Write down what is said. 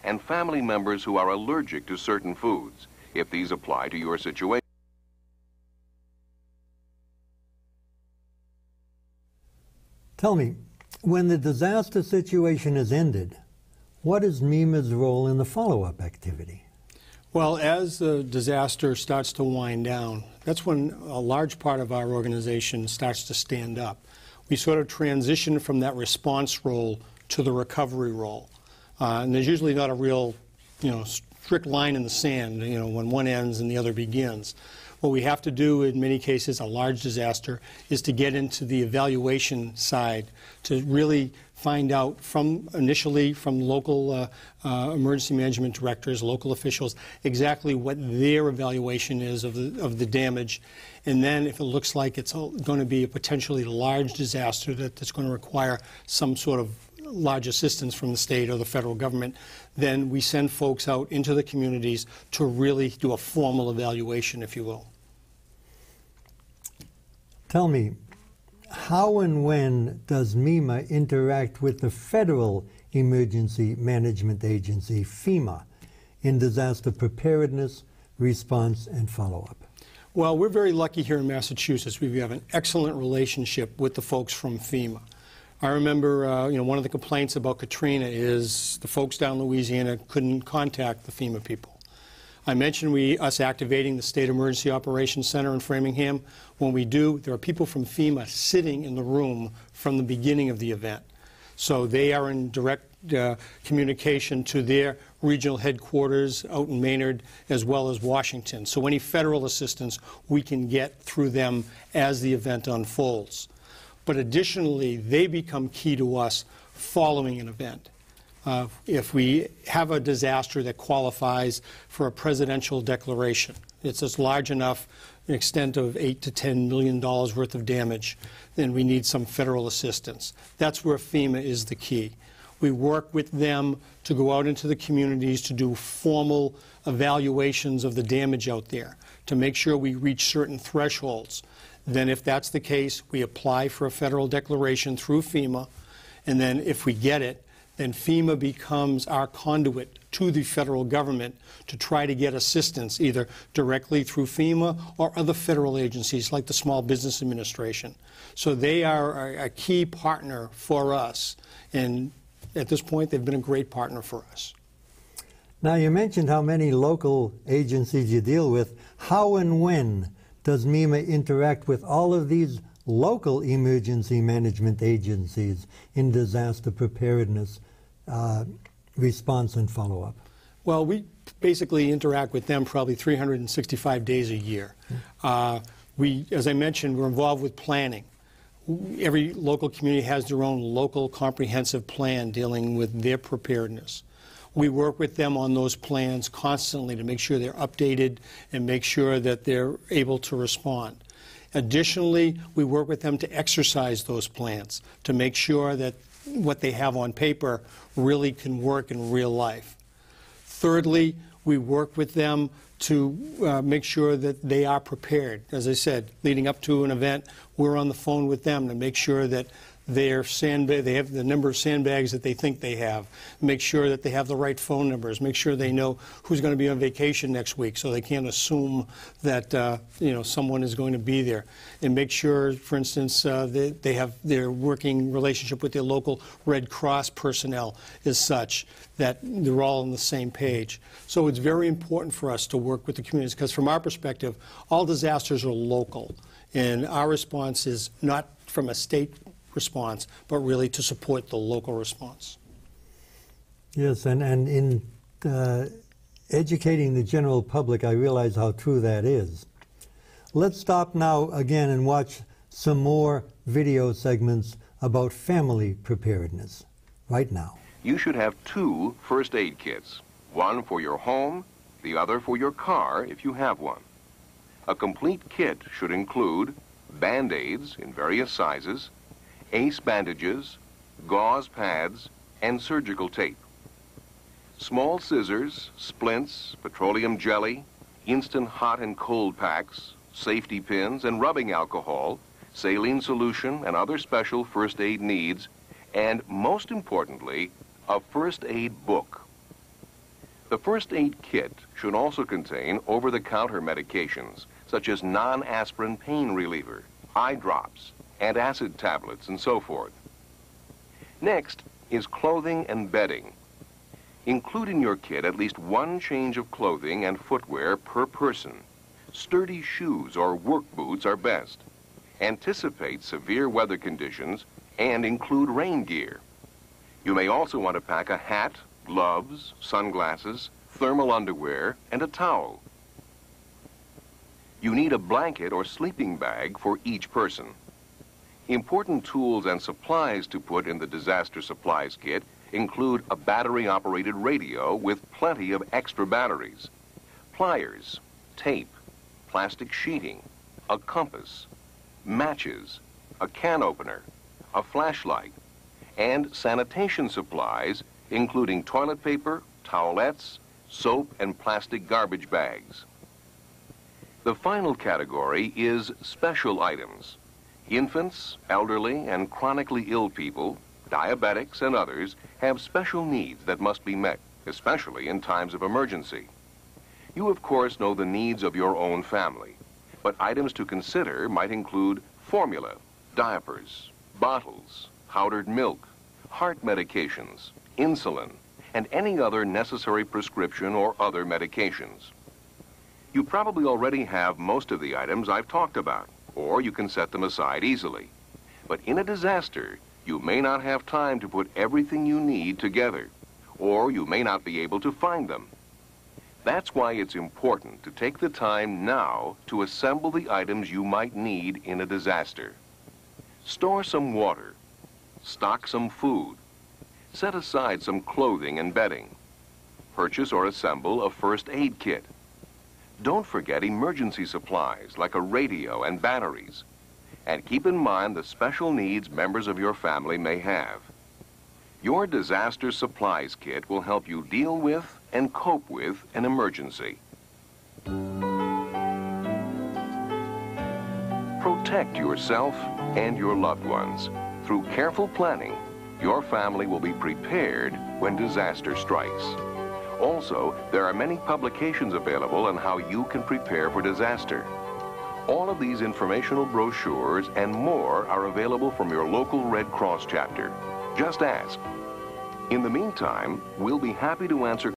and family members who are allergic to certain foods, if these apply to your situation. Tell me, when the disaster situation is ended, what is MEMA's role in the follow-up activity? Well, as the disaster starts to wind down, that's when a large part of our organization starts to stand up. We sort of transition from that response role to the recovery role. And there's usually not a real, strict line in the sand, when one ends and the other begins. What we have to do in many cases, a large disaster, is to get into the evaluation side to really find out initially from local emergency management directors, local officials, exactly what their evaluation is of the damage. And then if it looks like it's going to be a potentially large disaster that's going to require some sort of large assistance from the state or the federal government, then we send folks out into the communities to really do a formal evaluation, if you will. Tell me, how and when does MEMA interact with the Federal Emergency Management Agency, FEMA, in disaster preparedness, response, and follow-up? Well, we're very lucky here in Massachusetts. We have an excellent relationship with the folks from FEMA. I remember, one of the complaints about Katrina is the folks down in Louisiana couldn't contact the FEMA people. I mentioned us activating the State Emergency Operations Center in Framingham. When we do, there are people from FEMA sitting in the room from the beginning of the event. So they are in direct communication to their regional headquarters out in Maynard as well as Washington. So any federal assistance we can get through them as the event unfolds. But additionally, they become key to us following an event. If we have a disaster that qualifies for a presidential declaration, it's just large enough, an extent of $8 to $10 million worth of damage, then we need some federal assistance. That's where FEMA is the key. We work with them to go out into the communities to do formal evaluations of the damage out there, to make sure we reach certain thresholds. Then if that's the case, we apply for a federal declaration through FEMA, and then if we get it, then FEMA becomes our conduit to the federal government to try to get assistance either directly through FEMA or other federal agencies like the Small Business Administration. So they are a key partner for us, and at this point they've been a great partner for us. Now, you mentioned how many local agencies you deal with. How and when does MEMA interact with all of these local emergency management agencies in disaster preparedness, response, and follow-up? Well, we basically interact with them probably 365 days a year. As I mentioned, we're involved with planning. Every local community has their own local comprehensive plan dealing with their preparedness. We work with them on those plans constantly to make sure they're updated and make sure that they're able to respond. Additionally, we work with them to exercise those plans to make sure that what they have on paper really can work in real life. Thirdly, we work with them to make sure that they are prepared. As I said, leading up to an event, we're on the phone with them to make sure that they have the number of sandbags that they think they have, make sure that they have the right phone numbers, make sure they know who's going to be on vacation next week so they can't assume that someone is going to be there, and make sure, for instance, that they have their working relationship with their local Red Cross personnel is such that they're all on the same page. So it's very important for us to work with the communities because from our perspective, all disasters are local, and our response is not from a state response, but really to support the local response. Yes, and in educating the general public, I realize how true that is. Let's stop now again and watch some more video segments about family preparedness right now. You should have 2 first aid kits, one for your home, the other for your car if you have one. A complete kit should include Band-Aids in various sizes, ACE bandages, gauze pads, and surgical tape. Small scissors, splints, petroleum jelly, instant hot and cold packs, safety pins and rubbing alcohol, saline solution and other special first aid needs, and most importantly, a first aid book. The first aid kit should also contain over-the-counter medications, such as non-aspirin pain reliever, eye drops, antacid tablets, and so forth. Next is clothing and bedding. Include in your kit at least one change of clothing and footwear per person. Sturdy shoes or work boots are best. Anticipate severe weather conditions and include rain gear. You may also want to pack a hat, gloves, sunglasses, thermal underwear, and a towel. You need a blanket or sleeping bag for each person. Important tools and supplies to put in the disaster supplies kit include a battery-operated radio with plenty of extra batteries, pliers, tape, plastic sheeting, a compass, matches, a can opener, a flashlight, and sanitation supplies including toilet paper, towelettes, soap, and plastic garbage bags. The final category is special items. Infants, elderly, and chronically ill people, diabetics, and others have special needs that must be met, especially in times of emergency. You, of course, know the needs of your own family, but items to consider might include formula, diapers, bottles, powdered milk, heart medications, insulin, and any other necessary prescription or other medications. You probably already have most of the items I've talked about, or you can set them aside easily. But in a disaster, you may not have time to put everything you need together, or you may not be able to find them. That's why it's important to take the time now to assemble the items you might need in a disaster. Store some water, stock some food, set aside some clothing and bedding, purchase or assemble a first aid kit. Don't forget emergency supplies like a radio and batteries, and keep in mind the special needs members of your family may have. Your disaster supplies kit will help you deal with and cope with an emergency. Protect yourself and your loved ones. Through careful planning, your family will be prepared when disaster strikes. Also, there are many publications available on how you can prepare for disaster. All of these informational brochures and more are available from your local Red Cross chapter. Just ask. In the meantime, we'll be happy to answer